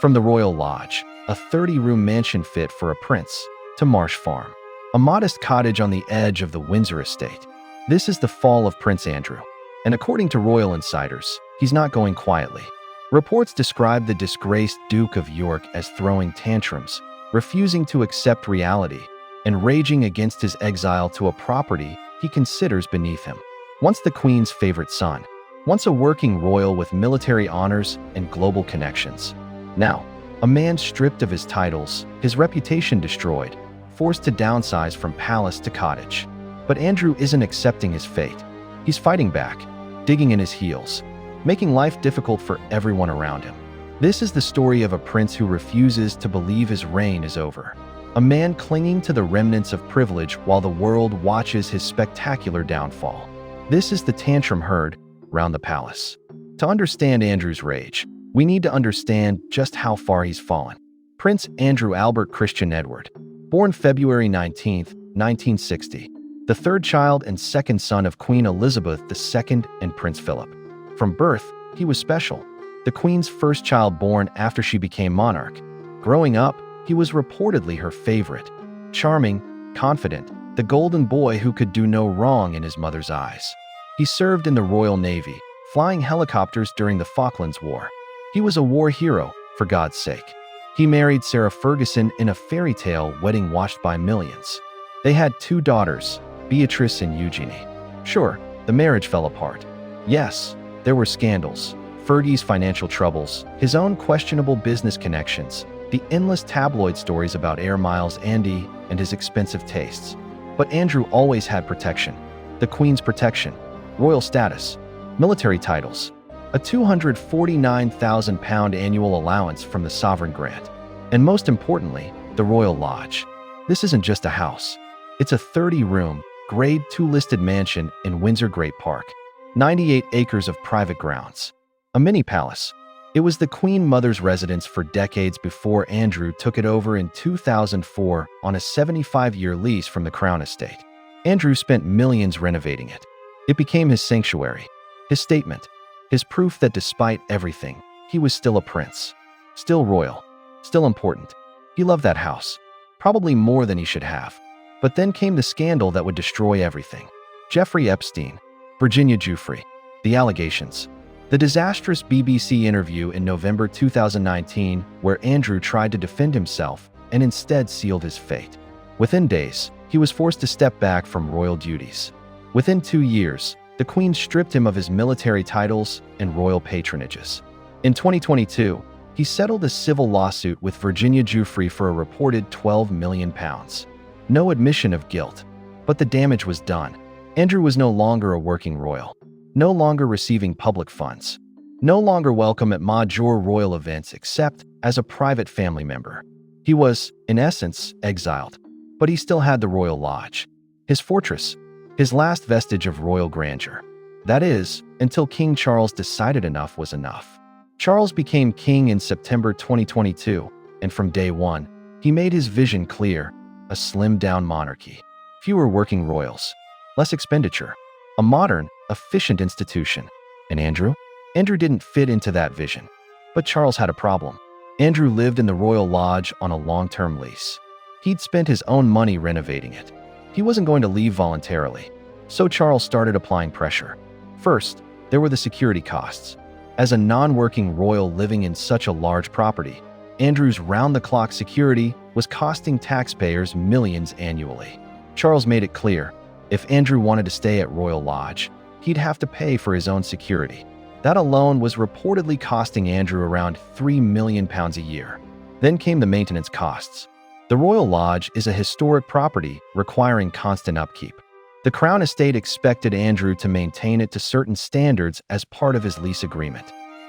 From the Royal Lodge, a 30-room mansion fit for a prince, to Marsh Farm, a modest cottage on the edge of the Windsor estate. This is the fall of Prince Andrew. And according to royal insiders, he's not going quietly. Reports describe the disgraced Duke of York as throwing tantrums, refusing to accept reality, and raging against his exile to a property he considers beneath him. Once the Queen's favorite son, once a working royal with military honors and global connections. Now, a man stripped of his titles, his reputation destroyed, forced to downsize from palace to cottage. But Andrew isn't accepting his fate. He's fighting back, digging in his heels, making life difficult for everyone around him. This is the story of a prince who refuses to believe his reign is over. A man clinging to the remnants of privilege while the world watches his spectacular downfall. This is the tantrum heard round the palace. To understand Andrew's rage, we need to understand just how far he's fallen. Prince Andrew Albert Christian Edward, born February 19, 1960, the third child and second son of Queen Elizabeth II and Prince Philip. From birth, he was special, the Queen's first child born after she became monarch. Growing up, he was reportedly her favorite. Charming, confident, the golden boy who could do no wrong in his mother's eyes. He served in the Royal Navy, flying helicopters during the Falklands War. He was a war hero, for God's sake. He married Sarah Ferguson in a fairy tale wedding watched by millions. They had 2 daughters, Beatrice and Eugenie. Sure, the marriage fell apart. Yes, there were scandals, Fergie's financial troubles, his own questionable business connections, the endless tabloid stories about Air Miles Andy and his expensive tastes. But Andrew always had protection. The Queen's protection, royal status, military titles, a £249,000 annual allowance from the sovereign grant, and most importantly, the Royal Lodge. This isn't just a house. It's a 30-room, Grade 2 listed mansion in Windsor Great Park, 98 acres of private grounds. A mini palace. It was the Queen Mother's residence for decades before Andrew took it over in 2004 on a 75-year lease from the Crown Estate. Andrew spent millions renovating it. It became his sanctuary, his statement, his proof that despite everything, he was still a prince, still royal, still important. He loved that house, probably more than he should have. But then came the scandal that would destroy everything. Jeffrey Epstein, Virginia Giuffre, the allegations. The disastrous BBC interview in November 2019 where Andrew tried to defend himself and instead sealed his fate. Within days, he was forced to step back from royal duties. Within 2 years, the Queen stripped him of his military titles and royal patronages. In 2022, he settled a civil lawsuit with Virginia Giuffre for a reported £12 million. No admission of guilt, but the damage was done. Andrew was no longer a working royal, no longer receiving public funds, no longer welcome at major royal events except as a private family member. He was, in essence, exiled, but he still had the Royal Lodge, his fortress, his last vestige of royal grandeur. That is, until King Charles decided enough was enough. Charles became king in September 2022, and from day one, he made his vision clear: a slimmed-down monarchy, fewer working royals, less expenditure, a modern, efficient institution. And Andrew didn't fit into that vision. But Charles had a problem. Andrew lived in the Royal Lodge on a long-term lease. He'd spent his own money renovating it. He wasn't going to leave voluntarily. So Charles started applying pressure. First, there were the security costs. As a non-working royal living in such a large property, Andrew's round-the-clock security was costing taxpayers millions annually. Charles made it clear, if Andrew wanted to stay at Royal Lodge, he'd have to pay for his own security. That alone was reportedly costing Andrew around £3 million a year. Then came the maintenance costs. The Royal Lodge is a historic property requiring constant upkeep. The Crown Estate expected Andrew to maintain it to certain standards as part of his lease agreement.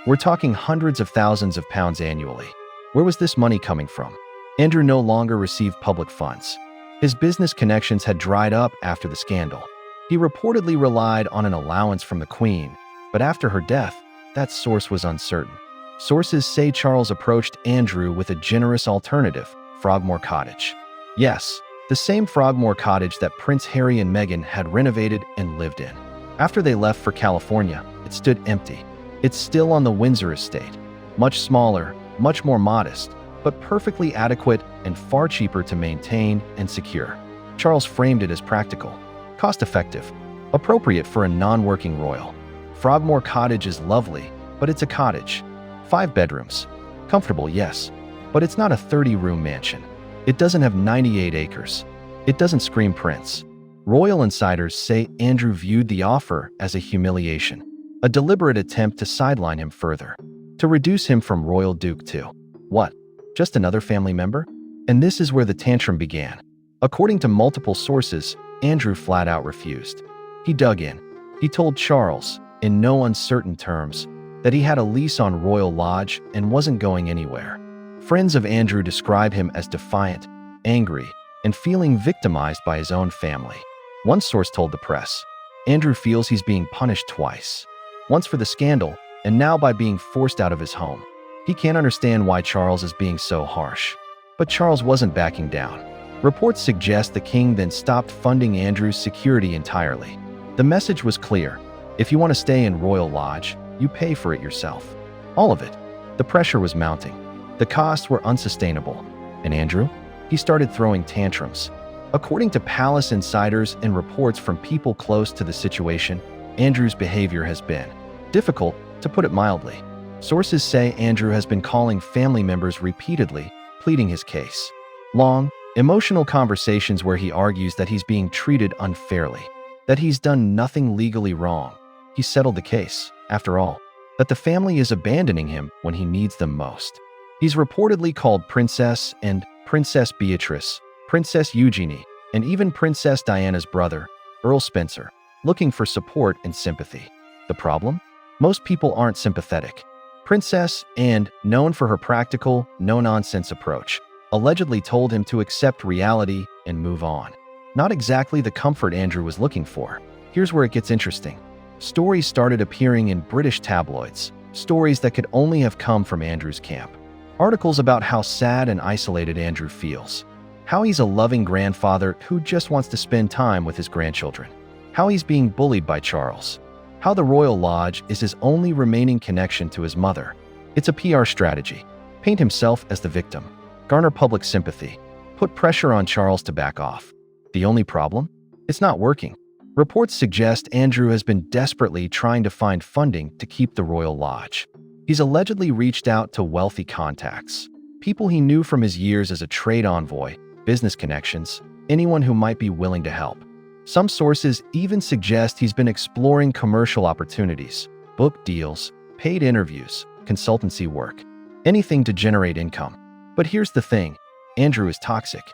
We're talking hundreds of thousands of pounds annually. Where was this money coming from? Andrew no longer received public funds. His business connections had dried up after the scandal. He reportedly relied on an allowance from the Queen, but after her death, that source was uncertain. Sources say Charles approached Andrew with a generous alternative, Frogmore Cottage. Yes, the same Frogmore Cottage that Prince Harry and Meghan had renovated and lived in. After they left for California, it stood empty. It's still on the Windsor estate, much smaller, much more modest, but perfectly adequate and far cheaper to maintain and secure. Charles framed it as practical, cost-effective, appropriate for a non-working royal. Frogmore Cottage is lovely, but it's a cottage. 5 bedrooms. Comfortable, yes, but it's not a 30-room mansion. It doesn't have 98 acres. It doesn't scream prince. Royal insiders say Andrew viewed the offer as a humiliation, a deliberate attempt to sideline him further, to reduce him from royal duke to, what, just another family member? And this is where the tantrum began. According to multiple sources, Andrew flat out refused. He dug in. He told Charles, in no uncertain terms, that he had a lease on Royal Lodge and wasn't going anywhere. Friends of Andrew describe him as defiant, angry, and feeling victimized by his own family. One source told the press, Andrew feels he's being punished twice. Once for the scandal, and now by being forced out of his home. He can't understand why Charles is being so harsh. But Charles wasn't backing down. Reports suggest the king then stopped funding Andrew's security entirely. The message was clear. If you want to stay in Royal Lodge, you pay for it yourself. All of it. The pressure was mounting. The costs were unsustainable. And Andrew? He started throwing tantrums. According to palace insiders and reports from people close to the situation, Andrew's behavior has been difficult, to put it mildly. Sources say Andrew has been calling family members repeatedly, pleading his case. Long, emotional conversations where he argues that he's being treated unfairly, that he's done nothing legally wrong. He settled the case, after all, that the family is abandoning him when he needs them most. He's reportedly called Princess and Princess Beatrice, Princess Eugenie, and even Princess Diana's brother, Earl Spencer, looking for support and sympathy. The problem? Most people aren't sympathetic. Princess Anne, known for her practical, no-nonsense approach, allegedly told him to accept reality and move on. Not exactly the comfort Andrew was looking for. Here's where it gets interesting. Stories started appearing in British tabloids, stories that could only have come from Andrew's camp. Articles about how sad and isolated Andrew feels, how he's a loving grandfather who just wants to spend time with his grandchildren, how he's being bullied by Charles, how the Royal Lodge is his only remaining connection to his mother. It's a PR strategy. Paint himself as the victim, garner public sympathy, put pressure on Charles to back off. The only problem? It's not working. Reports suggest Andrew has been desperately trying to find funding to keep the Royal Lodge. He's allegedly reached out to wealthy contacts, people he knew from his years as a trade envoy, business connections, anyone who might be willing to help. Some sources even suggest he's been exploring commercial opportunities, book deals, paid interviews, consultancy work, anything to generate income. But here's the thing, Andrew is toxic.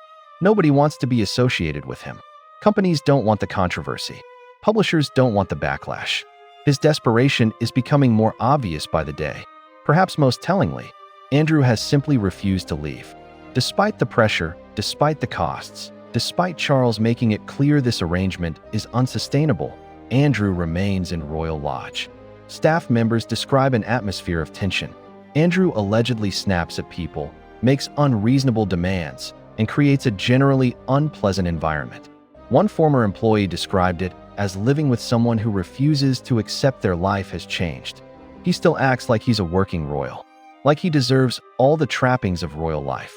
Nobody wants to be associated with him. Companies don't want the controversy. Publishers don't want the backlash. His desperation is becoming more obvious by the day. Perhaps most tellingly, Andrew has simply refused to leave. Despite the pressure, despite the costs, despite Charles making it clear this arrangement is unsustainable, Andrew remains in Royal Lodge. Staff members describe an atmosphere of tension. Andrew allegedly snaps at people, makes unreasonable demands, and creates a generally unpleasant environment. One former employee described it as living with someone who refuses to accept their life has changed. He still acts like he's a working royal, like he deserves all the trappings of royal life.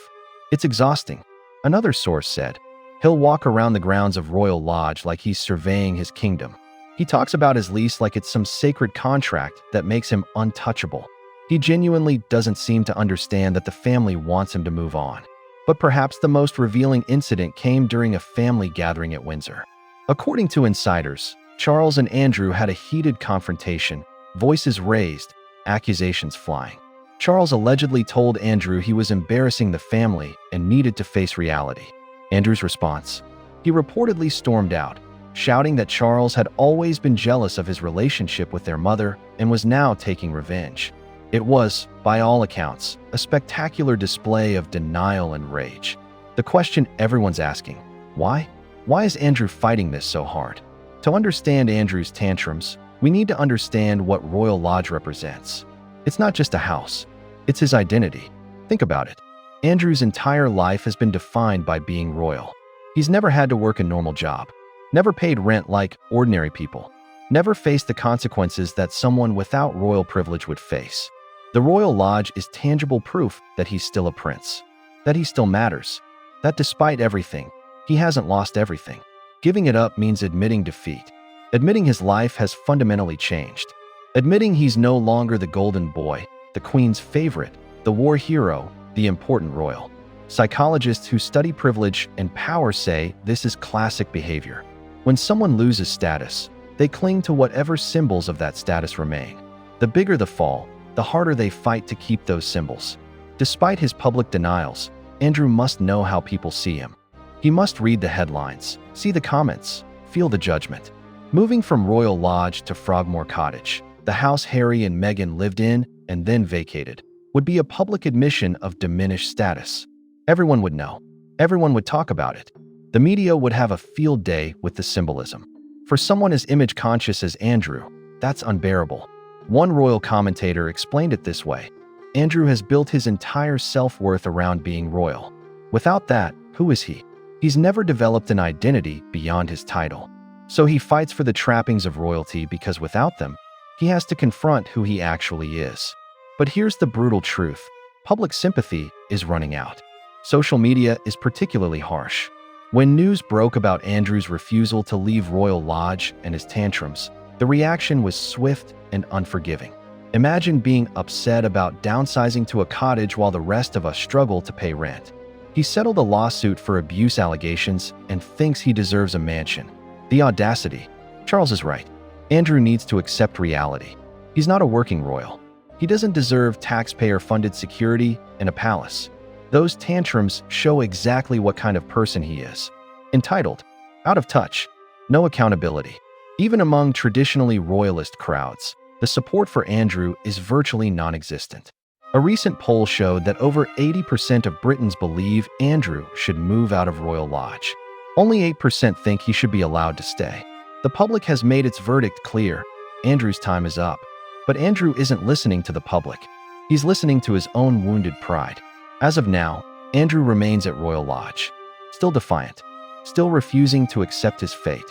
It's exhausting. Another source said, he'll walk around the grounds of Royal Lodge like he's surveying his kingdom. He talks about his lease like it's some sacred contract that makes him untouchable. He genuinely doesn't seem to understand that the family wants him to move on. But perhaps the most revealing incident came during a family gathering at Windsor. According to insiders, Charles and Andrew had a heated confrontation, voices raised, accusations flying. Charles allegedly told Andrew he was embarrassing the family and needed to face reality. Andrew's response? He reportedly stormed out, shouting that Charles had always been jealous of his relationship with their mother and was now taking revenge. It was, by all accounts, a spectacular display of denial and rage. The question everyone's asking, why? Why is Andrew fighting this so hard? To understand Andrew's tantrums, we need to understand what Royal Lodge represents. It's not just a house, it's his identity. Think about it. Andrew's entire life has been defined by being royal. He's never had to work a normal job, never paid rent like ordinary people, never faced the consequences that someone without royal privilege would face. The Royal Lodge is tangible proof that he's still a prince, that he still matters, that despite everything, he hasn't lost everything. Giving it up means admitting defeat, admitting his life has fundamentally changed, admitting he's no longer the golden boy, the queen's favorite, the war hero, the important royal. Psychologists who study privilege and power say this is classic behavior. When someone loses status, they cling to whatever symbols of that status remain. The bigger the fall, the harder they fight to keep those symbols. Despite his public denials, Andrew must know how people see him. He must read the headlines, see the comments, feel the judgment. Moving from Royal Lodge to Frogmore Cottage, the house Harry and Meghan lived in and then vacated, would be a public admission of diminished status. Everyone would know. Everyone would talk about it. The media would have a field day with the symbolism. For someone as image-conscious as Andrew, that's unbearable. One royal commentator explained it this way: Andrew has built his entire self-worth around being royal. Without that, who is he? He's never developed an identity beyond his title. So he fights for the trappings of royalty because without them, he has to confront who he actually is. But here's the brutal truth: public sympathy is running out. Social media is particularly harsh. When news broke about Andrew's refusal to leave Royal Lodge and his tantrums, the reaction was swift and unforgiving. Imagine being upset about downsizing to a cottage while the rest of us struggle to pay rent. He settled a lawsuit for abuse allegations and thinks he deserves a mansion. The audacity. Charles is right. Andrew needs to accept reality. He's not a working royal. He doesn't deserve taxpayer-funded security and a palace. Those tantrums show exactly what kind of person he is. Entitled, out of touch, no accountability. Even among traditionally royalist crowds, the support for Andrew is virtually non-existent. A recent poll showed that over 80% of Britons believe Andrew should move out of Royal Lodge. Only 8% think he should be allowed to stay. The public has made its verdict clear: Andrew's time is up. But Andrew isn't listening to the public. He's listening to his own wounded pride. As of now, Andrew remains at Royal Lodge, still defiant, still refusing to accept his fate.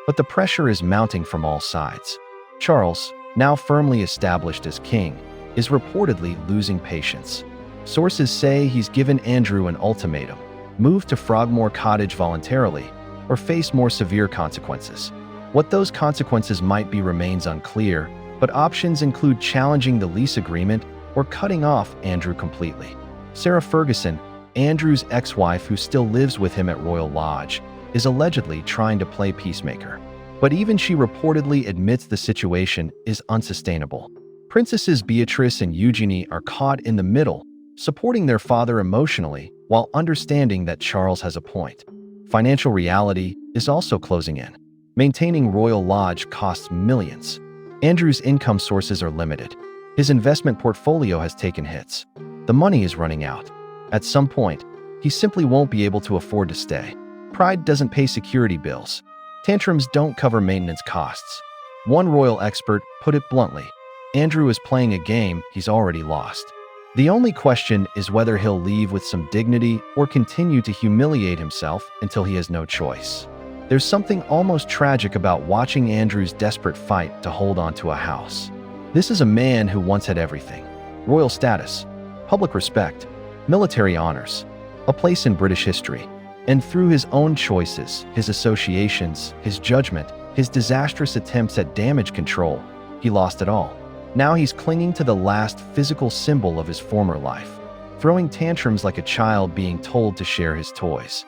But the pressure is mounting from all sides. Charles, now firmly established as king, is reportedly losing patience. Sources say he's given Andrew an ultimatum: move to Frogmore Cottage voluntarily, or face more severe consequences. What those consequences might be remains unclear, but options include challenging the lease agreement or cutting off Andrew completely. Sarah Ferguson, Andrew's ex-wife who still lives with him at Royal Lodge, is allegedly trying to play peacemaker. But even she reportedly admits the situation is unsustainable. Princesses Beatrice and Eugenie are caught in the middle, supporting their father emotionally while understanding that Charles has a point. Financial reality is also closing in. Maintaining Royal Lodge costs millions. Andrew's income sources are limited. His investment portfolio has taken hits. The money is running out. At some point, he simply won't be able to afford to stay. Pride doesn't pay security bills. Tantrums don't cover maintenance costs. One royal expert put it bluntly: Andrew is playing a game he's already lost. The only question is whether he'll leave with some dignity or continue to humiliate himself until he has no choice. There's something almost tragic about watching Andrew's desperate fight to hold on to a house. This is a man who once had everything: royal status, public respect, military honors, a place in British history. And through his own choices, his associations, his judgment, his disastrous attempts at damage control, he lost it all. Now he's clinging to the last physical symbol of his former life, throwing tantrums like a child being told to share his toys.